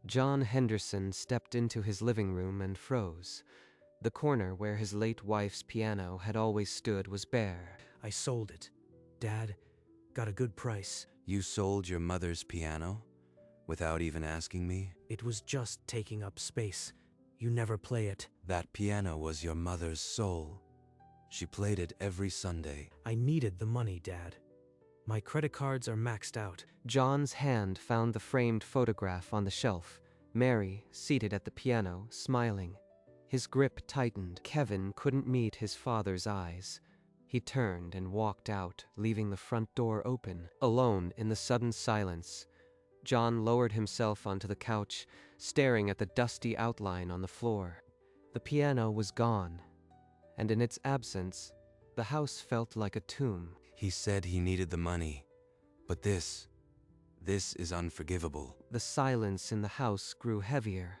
John Henderson stepped into his living room and froze. The corner where his late wife's piano had always stood was bare. I sold it. Dad, got a good price. You sold your mother's piano? Without even asking me? It was just taking up space. You never play it. That piano was your mother's soul. She played it every Sunday. I needed the money, Dad. My credit cards are maxed out. John's hand found the framed photograph on the shelf. Mary, seated at the piano, smiling. His grip tightened. Kevin couldn't meet his father's eyes. He turned and walked out, leaving the front door open. Alone in the sudden silence, John lowered himself onto the couch, staring at the dusty outline on the floor. The piano was gone, and in its absence, the house felt like a tomb. He said he needed the money, but this is unforgivable. The silence in the house grew heavier.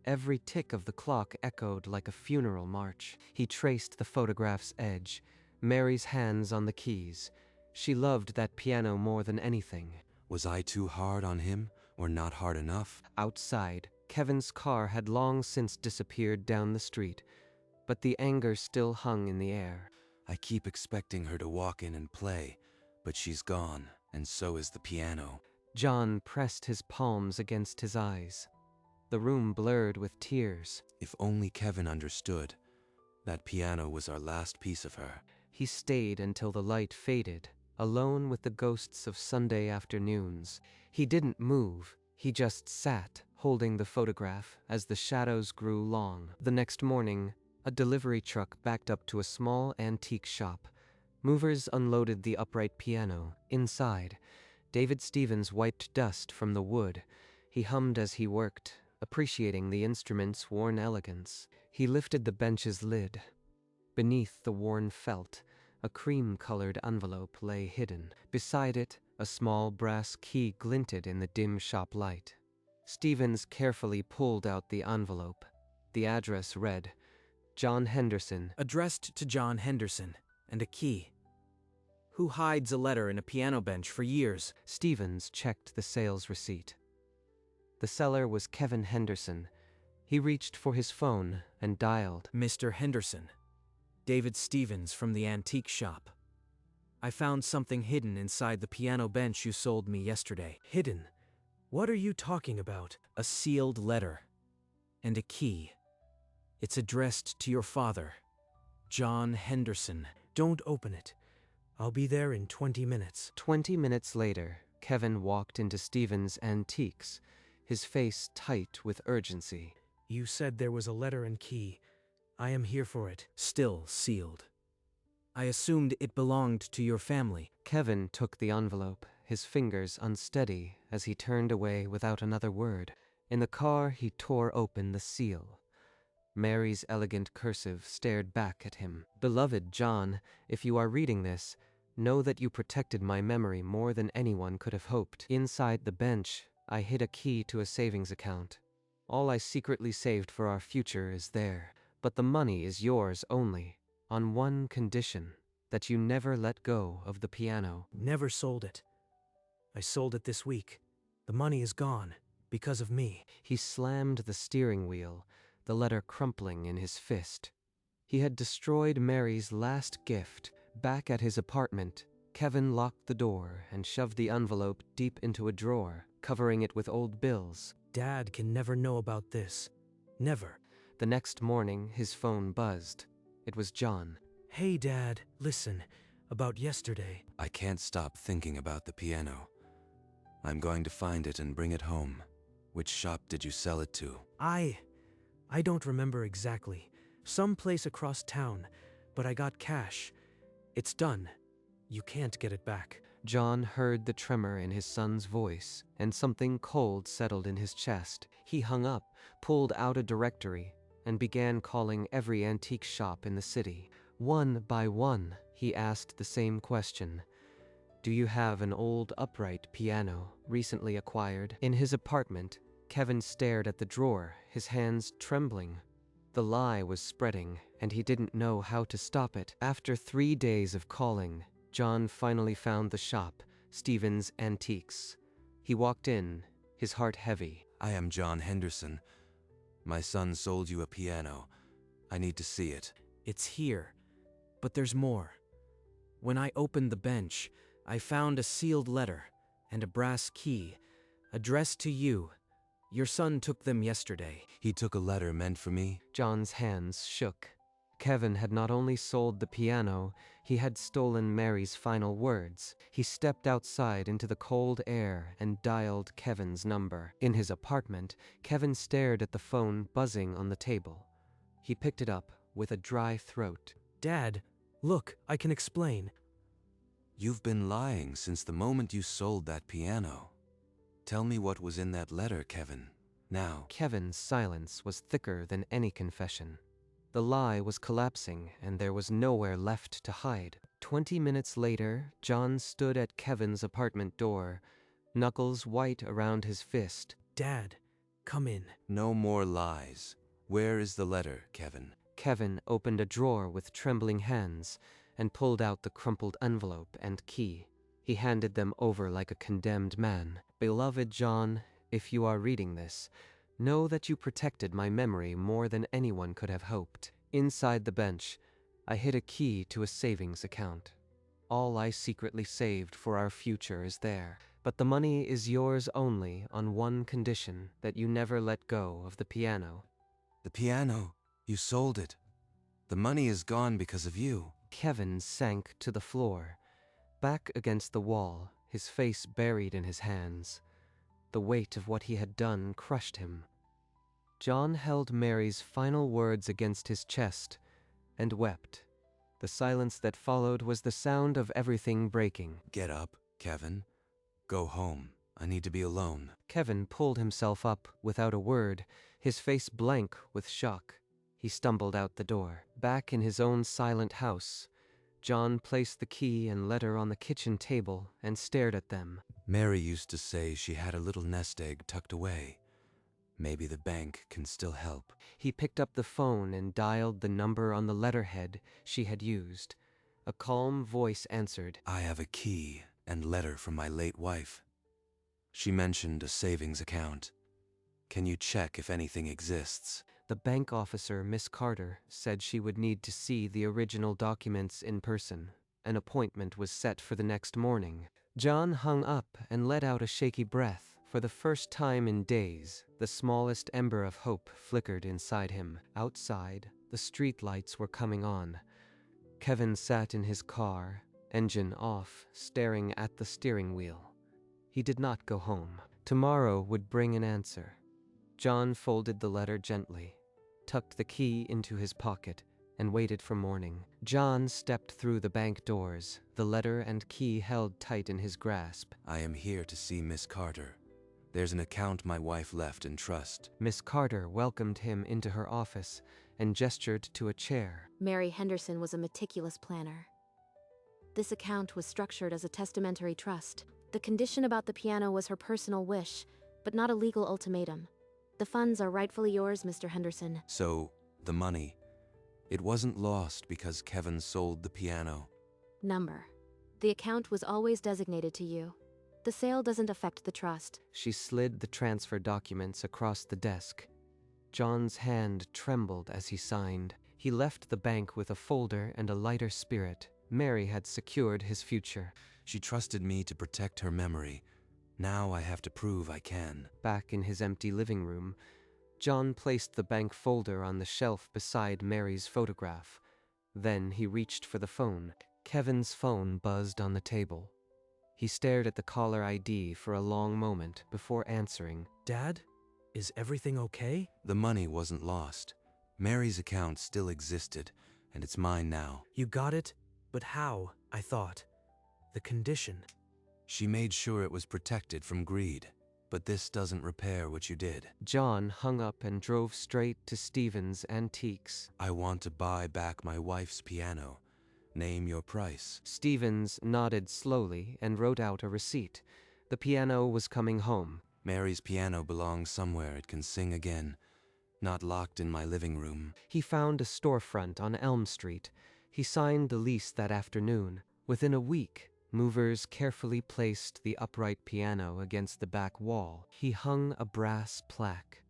Every tick of the clock echoed like a funeral march. He traced the photograph's edge, Mary's hands on the keys. She loved that piano more than anything. Was I too hard on him, or not hard enough? Outside, Kevin's car had long since disappeared down the street, but the anger still hung in the air. I keep expecting her to walk in and play, but she's gone, and so is the piano. John pressed his palms against his eyes. The room blurred with tears. If only Kevin understood. That piano was our last piece of her. He stayed until the light faded, alone with the ghosts of Sunday afternoons. He didn't move. He just sat, holding the photograph as the shadows grew long. The next morning, a delivery truck backed up to a small antique shop. Movers unloaded the upright piano. Inside, David Stevens wiped dust from the wood. He hummed as he worked, appreciating the instrument's worn elegance. He lifted the bench's lid. Beneath the worn felt, a cream-colored envelope lay hidden. Beside it, a small brass key glinted in the dim shop light. Stevens carefully pulled out the envelope. The address read, John Henderson. Addressed to John Henderson, and a key. Who hides a letter in a piano bench for years? Stevens checked the sales receipt. The seller was Kevin Henderson. He reached for his phone and dialed. Mr. Henderson. David Stevens from the antique shop. I found something hidden inside the piano bench you sold me yesterday. Hidden? What are you talking about? A sealed letter. And a key. It's addressed to your father, John Henderson. Don't open it. I'll be there in 20 minutes. 20 minutes later, Kevin walked into Stevens' Antiques, his face tight with urgency. You said there was a letter and key. I am here for it. Still sealed. I assumed it belonged to your family. Kevin took the envelope, his fingers unsteady as he turned away without another word. In the car, he tore open the seal. Mary's elegant cursive stared back at him. Beloved John, if you are reading this, know that you protected my memory more than anyone could have hoped. Inside the bench, I hid a key to a savings account. All I secretly saved for our future is there. But the money is yours only, on one condition, that you never let go of the piano. Never sold it. I sold it this week. The money is gone, because of me. He slammed the steering wheel, the letter crumpling in his fist. He had destroyed Mary's last gift. Back at his apartment, Kevin locked the door and shoved the envelope deep into a drawer, covering it with old bills. Dad can never know about this. Never. The next morning, his phone buzzed. It was John. Hey, Dad, listen, about yesterday. I can't stop thinking about the piano. I'm going to find it and bring it home. Which shop did you sell it to? I don't remember exactly. Some place across town, but I got cash. It's done. You can't get it back. John heard the tremor in his son's voice, and something cold settled in his chest. He hung up, pulled out a directory, and began calling every antique shop in the city. One by one, he asked the same question. Do you have an old upright piano, recently acquired? In his apartment, Kevin stared at the drawer, his hands trembling. The lie was spreading, and he didn't know how to stop it. After 3 days of calling, John finally found the shop, Stevens Antiques. He walked in, his heart heavy. I am John Henderson. My son sold you a piano. I need to see it. It's here. But there's more. When I opened the bench, I found a sealed letter and a brass key addressed to you. Your son took them yesterday. He took a letter meant for me? John's hands shook. Kevin had not only sold the piano, he had stolen Mary's final words. He stepped outside into the cold air and dialed Kevin's number. In his apartment, Kevin stared at the phone buzzing on the table. He picked it up with a dry throat. Dad, look, I can explain. You've been lying since the moment you sold that piano. Tell me what was in that letter, Kevin. Now. Kevin's silence was thicker than any confession. The lie was collapsing, and there was nowhere left to hide. 20 minutes later, John stood at Kevin's apartment door, knuckles white around his fist. Dad, come in. No more lies. Where is the letter, Kevin? Kevin opened a drawer with trembling hands and pulled out the crumpled envelope and key. He handed them over like a condemned man. Beloved John, if you are reading this, know that you protected my memory more than anyone could have hoped. Inside the bench, I hid a key to a savings account. All I secretly saved for our future is there. But the money is yours only on one condition, that you never let go of the piano. The piano? You sold it. The money is gone because of you. Kevin sank to the floor, back against the wall, his face buried in his hands. The weight of what he had done crushed him. John held Mary's final words against his chest and wept. The silence that followed was the sound of everything breaking. Get up, Kevin. Go home. I need to be alone. Kevin pulled himself up without a word, his face blank with shock. He stumbled out the door. Back in his own silent house, John placed the key and letter on the kitchen table and stared at them. Mary used to say she had a little nest egg tucked away. Maybe the bank can still help. He picked up the phone and dialed the number on the letterhead she had used. A calm voice answered. I have a key and letter from my late wife. She mentioned a savings account. Can you check if anything exists? The bank officer, Miss Carter, said she would need to see the original documents in person. An appointment was set for the next morning. John hung up and let out a shaky breath. For the first time in days, the smallest ember of hope flickered inside him. Outside, the street lights were coming on. Kevin sat in his car, engine off, staring at the steering wheel. He did not go home. Tomorrow would bring an answer. John folded the letter gently, tucked the key into his pocket, and waited for morning. John stepped through the bank doors, the letter and key held tight in his grasp. I am here to see Miss Carter. There's an account my wife left in trust. Miss Carter welcomed him into her office and gestured to a chair. Mary Henderson was a meticulous planner. This account was structured as a testamentary trust. The condition about the piano was her personal wish, but not a legal ultimatum. The funds are rightfully yours, Mr. Henderson. So, the money. It wasn't lost because Kevin sold the piano. Number. The account was always designated to you. The sale doesn't affect the trust. She slid the transfer documents across the desk. John's hand trembled as he signed. He left the bank with a folder and a lighter spirit. Mary had secured his future. She trusted me to protect her memory. Now I have to prove I can. Back in his empty living room, John placed the bank folder on the shelf beside Mary's photograph. Then he reached for the phone. Kevin's phone buzzed on the table. He stared at the caller ID for a long moment before answering. Dad, is everything okay? The money wasn't lost. Mary's account still existed, and it's mine now. You got it? But how, I thought. The condition. She made sure it was protected from greed. But this doesn't repair what you did. John hung up and drove straight to Stevens Antiques. I want to buy back my wife's piano. Name your price. Stevens nodded slowly and wrote out a receipt. The piano was coming home. Mary's piano belongs somewhere it can sing again. Not locked in my living room. He found a storefront on Elm Street. He signed the lease that afternoon. Within a week, Movers carefully placed the upright piano against the back wall. He hung a brass plaque.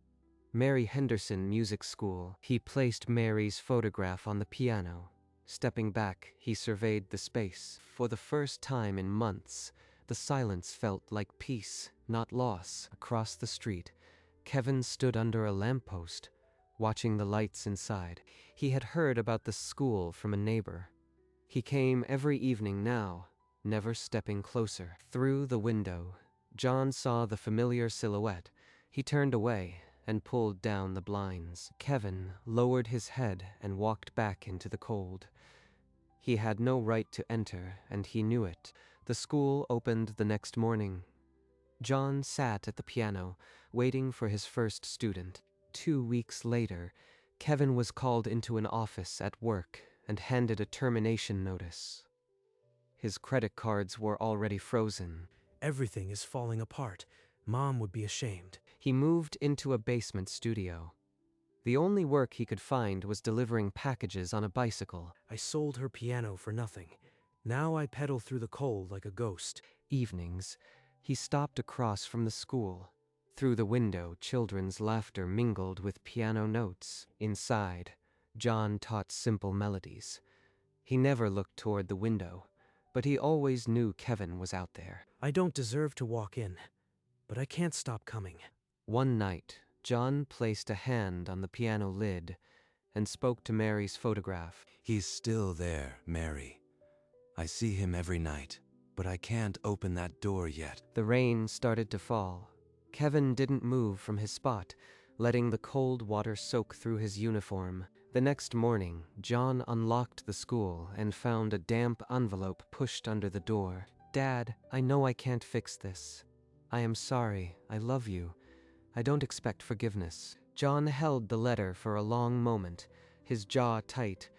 Mary Henderson Music School. He placed Mary's photograph on the piano. Stepping back, he surveyed the space. For the first time in months, the silence felt like peace, not loss. Across the street, Kevin stood under a lamppost, watching the lights inside. He had heard about the school from a neighbor. He came every evening now, never stepping closer. Through the window, John saw the familiar silhouette. He turned away and pulled down the blinds. Kevin lowered his head and walked back into the cold. He had no right to enter, and he knew it. The school opened the next morning. John sat at the piano, waiting for his first student. 2 weeks later, Kevin was called into an office at work and handed a termination notice. His credit cards were already frozen. Everything is falling apart. Mom would be ashamed. He moved into a basement studio. The only work he could find was delivering packages on a bicycle. I sold her piano for nothing. Now I pedal through the cold like a ghost. Evenings, he stopped across from the school. Through the window, children's laughter mingled with piano notes. Inside, John taught simple melodies. He never looked toward the window, but he always knew Kevin was out there. I don't deserve to walk in, but I can't stop coming. One night, John placed a hand on the piano lid and spoke to Mary's photograph. He's still there, Mary. I see him every night, but I can't open that door yet. The rain started to fall. Kevin didn't move from his spot, letting the cold water soak through his uniform. The next morning, John unlocked the school and found a damp envelope pushed under the door. "Dad, I know I can't fix this. I am sorry. I love you. I don't expect forgiveness." John held the letter for a long moment, his jaw tight.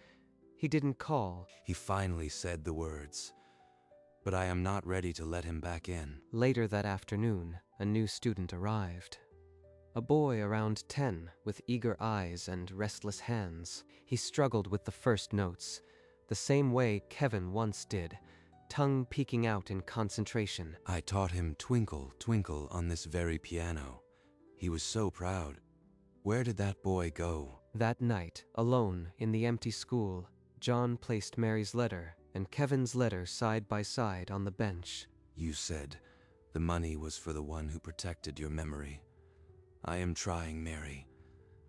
He didn't call. He finally said the words, but I am not ready to let him back in. Later that afternoon, a new student arrived. A boy around 10, with eager eyes and restless hands. He struggled with the first notes, the same way Kevin once did, tongue peeking out in concentration. I taught him Twinkle, Twinkle on this very piano. He was so proud. Where did that boy go? That night, alone in the empty school, John placed Mary's letter and Kevin's letter side by side on the bench. You said the money was for the one who protected your memory. I am trying, Mary,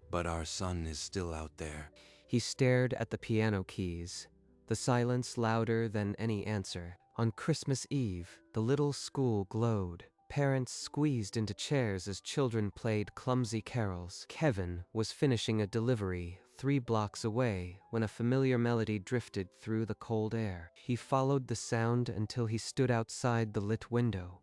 but our son is still out there. He stared at the piano keys, the silence louder than any answer. On Christmas Eve, the little school glowed. Parents squeezed into chairs as children played clumsy carols. Kevin was finishing a delivery 3 blocks away when a familiar melody drifted through the cold air. He followed the sound until he stood outside the lit window,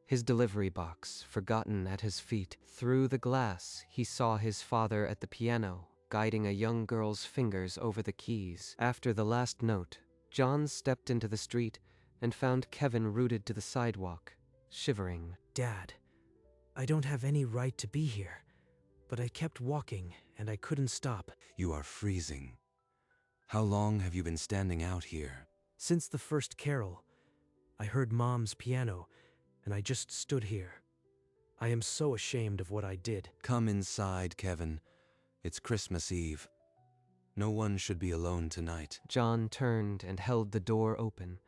his delivery box forgotten at his feet. Through the glass, he saw his father at the piano, guiding a young girl's fingers over the keys. After the last note, John stepped into the street and found Kevin rooted to the sidewalk, shivering. Dad, I don't have any right to be here, but I kept walking and I couldn't stop. You are freezing. How long have you been standing out here? Since the first carol, I heard Mom's piano and I just stood here. I am so ashamed of what I did. Come inside, Kevin. It's Christmas Eve. No one should be alone tonight. John turned and held the door open.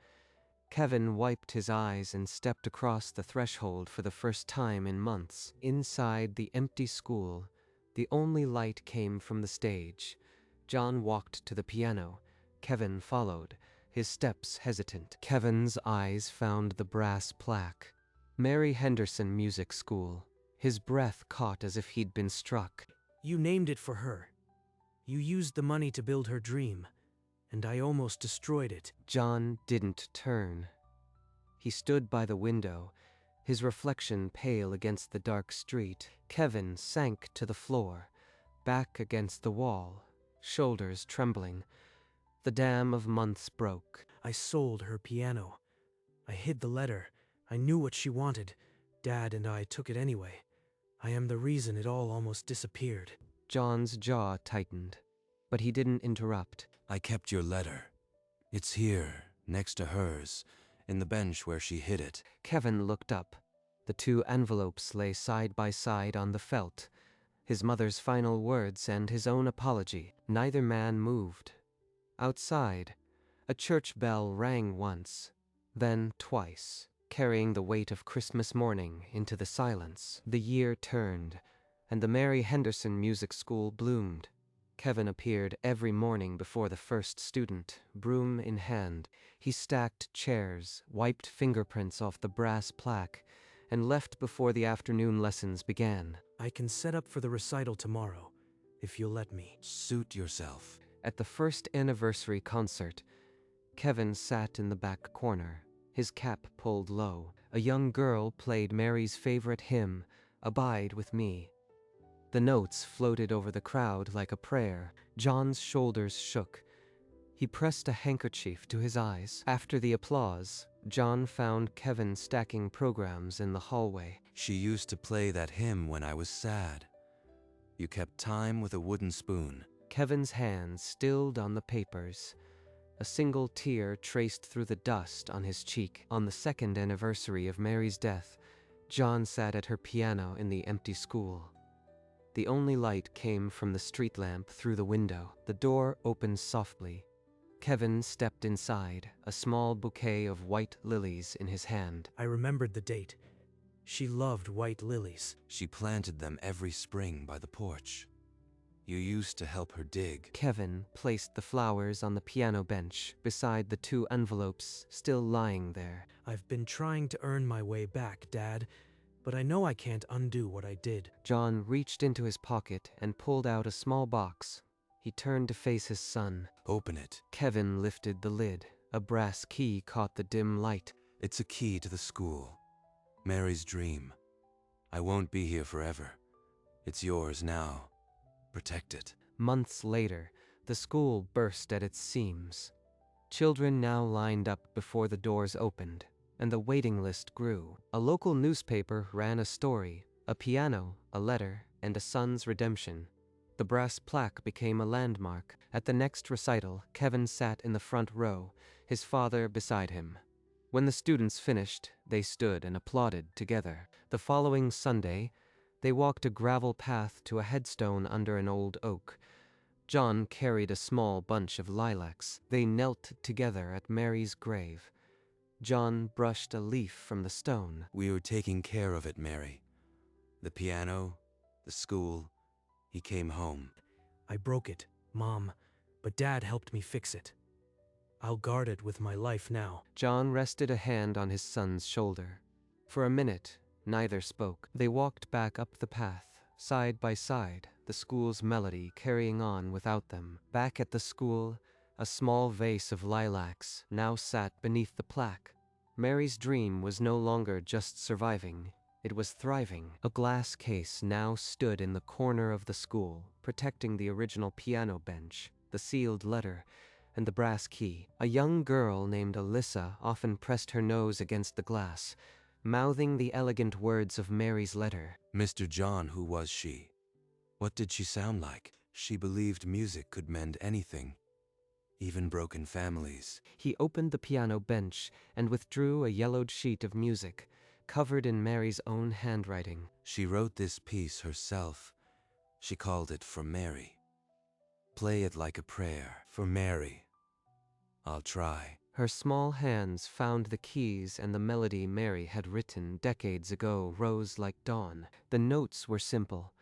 Kevin wiped his eyes and stepped across the threshold for the first time in months. Inside the empty school, the only light came from the stage. John walked to the piano. Kevin followed, his steps hesitant. Kevin's eyes found the brass plaque. Mary Henderson Music School. His breath caught as if he'd been struck. You named it for her. You used the money to build her dream, and I almost destroyed it. John didn't turn. He stood by the window, his reflection pale against the dark street. Kevin sank to the floor, back against the wall, shoulders trembling. The dam of months broke. I sold her piano. I hid the letter. I knew what she wanted. Dad and I took it anyway. I am the reason it all almost disappeared. John's jaw tightened, but he didn't interrupt. I kept your letter. It's here, next to hers, in the bench where she hid it. Kevin looked up. The two envelopes lay side by side on the felt. His mother's final words and his own apology. Neither man moved. Outside, a church bell rang once, then twice, carrying the weight of Christmas morning into the silence. The year turned, and the Mary Henderson Music School bloomed. Kevin appeared every morning before the first student, broom in hand. He stacked chairs, wiped fingerprints off the brass plaque, and left before the afternoon lessons began. I can set up for the recital tomorrow, if you'll let me. Suit yourself. At the first anniversary concert, Kevin sat in the back corner, his cap pulled low. A young girl played Mary's favorite hymn, Abide with Me. The notes floated over the crowd like a prayer. John's shoulders shook. He pressed a handkerchief to his eyes. After the applause, John found Kevin stacking programs in the hallway. She used to play that hymn when I was sad. You kept time with a wooden spoon. Kevin's hands stilled on the papers. A single tear traced through the dust on his cheek. On the second anniversary of Mary's death, John sat at her piano in the empty school. The only light came from the street lamp through the window. The door opened softly. Kevin stepped inside, a small bouquet of white lilies in his hand. I remembered the date. She loved white lilies. She planted them every spring by the porch. You used to help her dig. Kevin placed the flowers on the piano bench beside the two envelopes still lying there. I've been trying to earn my way back, Dad, but I know I can't undo what I did. John reached into his pocket and pulled out a small box. He turned to face his son. Open it. Kevin lifted the lid. A brass key caught the dim light. It's a key to the school. Mary's dream. I won't be here forever. It's yours now. Protect it. Months later, the school burst at its seams. Children now lined up before the doors opened, and the waiting list grew. A local newspaper ran a story, a piano, a letter, and a son's redemption. The brass plaque became a landmark. At the next recital, Kevin sat in the front row, his father beside him. When the students finished, they stood and applauded together. The following Sunday, they walked a gravel path to a headstone under an old oak. John carried a small bunch of lilacs. They knelt together at Mary's grave. John brushed a leaf from the stone. We were taking care of it, Mary. The piano, the school. He came home. I broke it, Mom, but Dad helped me fix it. I'll guard it with my life now. John rested a hand on his son's shoulder. For a minute, neither spoke. They walked back up the path, side by side, the school's melody carrying on without them. Back at the school, a small vase of lilacs now sat beneath the plaque. Mary's dream was no longer just surviving. It was thriving. A glass case now stood in the corner of the school, protecting the original piano bench, the sealed letter, and the brass key. A young girl named Alyssa often pressed her nose against the glass, mouthing the elegant words of Mary's letter. Mr. John, who was she? What did she sound like? She believed music could mend anything, even broken families. He opened the piano bench and withdrew a yellowed sheet of music, covered in Mary's own handwriting. She wrote this piece herself. She called it For Mary. Play it like a prayer. For Mary. I'll try. Her small hands found the keys, and the melody Mary had written decades ago rose like dawn. The notes were simple,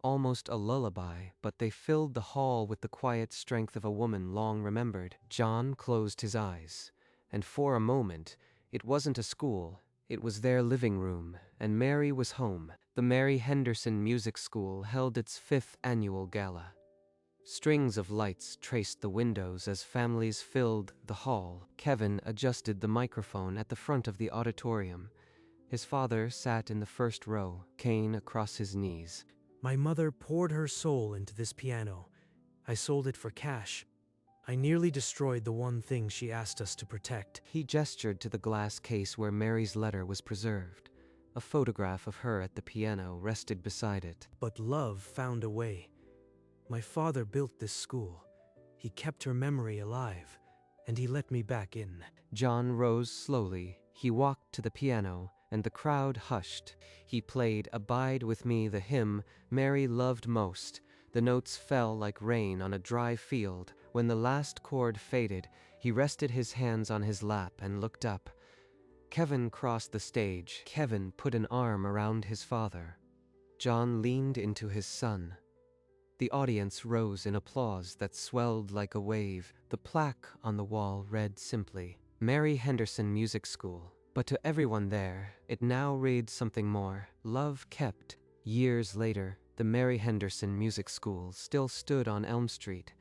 almost a lullaby, but they filled the hall with the quiet strength of a woman long remembered. John closed his eyes, and for a moment, it wasn't a school, it was their living room, and Mary was home. The Mary Henderson Music School held its 5th annual gala. Strings of lights traced the windows as families filled the hall. Kevin adjusted the microphone at the front of the auditorium. His father sat in the first row, cane across his knees. My mother poured her soul into this piano. I sold it for cash. I nearly destroyed the one thing she asked us to protect. He gestured to the glass case where Mary's letter was preserved. A photograph of her at the piano rested beside it. But love found a way. My father built this school. He kept her memory alive, and he let me back in. John rose slowly. He walked to the piano, and the crowd hushed. He played Abide With Me, the hymn Mary loved most. The notes fell like rain on a dry field. When the last chord faded, he rested his hands on his lap and looked up. Kevin crossed the stage. Kevin put an arm around his father. John leaned into his son. The audience rose in applause that swelled like a wave. The plaque on the wall read simply, Mary Henderson Music School. But to everyone there, it now read something more. Love kept. Years later, the Mary Henderson Music School still stood on Elm Street,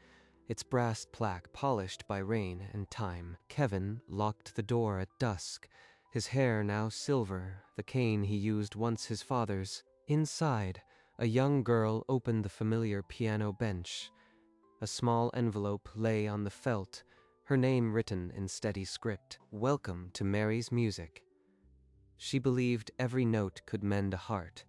its brass plaque polished by rain and time. Kevin locked the door at dusk, his hair now silver, the cane he used once his father's. Inside, a young girl opened the familiar piano bench. A small envelope lay on the felt, her name written in steady script. Welcome to Mary's Music. She believed every note could mend a heart.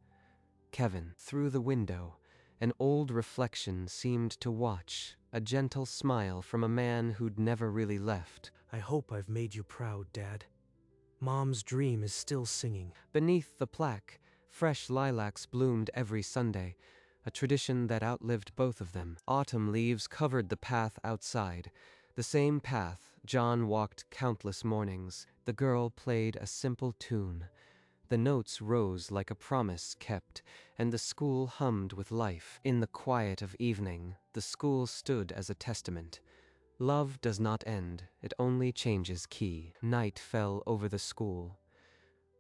Kevin, through the window, an old reflection seemed to watch, a gentle smile from a man who'd never really left. I hope I've made you proud, Dad. Mom's dream is still singing. Beneath the plaque, fresh lilacs bloomed every Sunday, a tradition that outlived both of them. Autumn leaves covered the path outside, the same path John walked countless mornings. The girl played a simple tune. The notes rose like a promise kept, and the school hummed with life. In the quiet of evening, the school stood as a testament. Love does not end, it only changes key. Night fell over the school.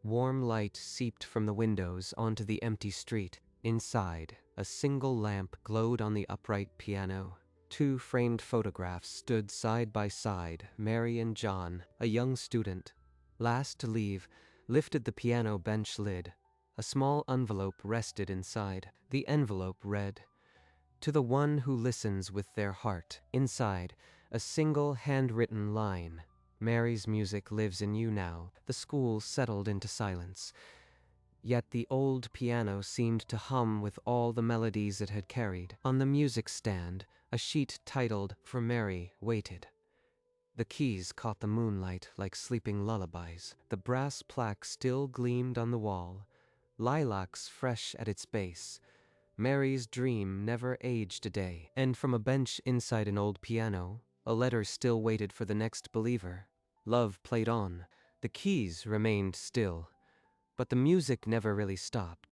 Warm light seeped from the windows onto the empty street. Inside, a single lamp glowed on the upright piano. Two framed photographs stood side by side, Mary and John, a young student. Last to leave, lifted the piano bench lid. A small envelope rested inside. The envelope read, To the one who listens with their heart. Inside, a single handwritten line. Mary's music lives in you now. The school settled into silence. Yet the old piano seemed to hum with all the melodies it had carried. On the music stand, a sheet titled, For Mary, waited. The keys caught the moonlight like sleeping lullabies. The brass plaque still gleamed on the wall, lilacs fresh at its base. Mary's dream never aged a day. And from a bench inside an old piano, a letter still waited for the next believer. Love played on. The keys remained still, but the music never really stopped.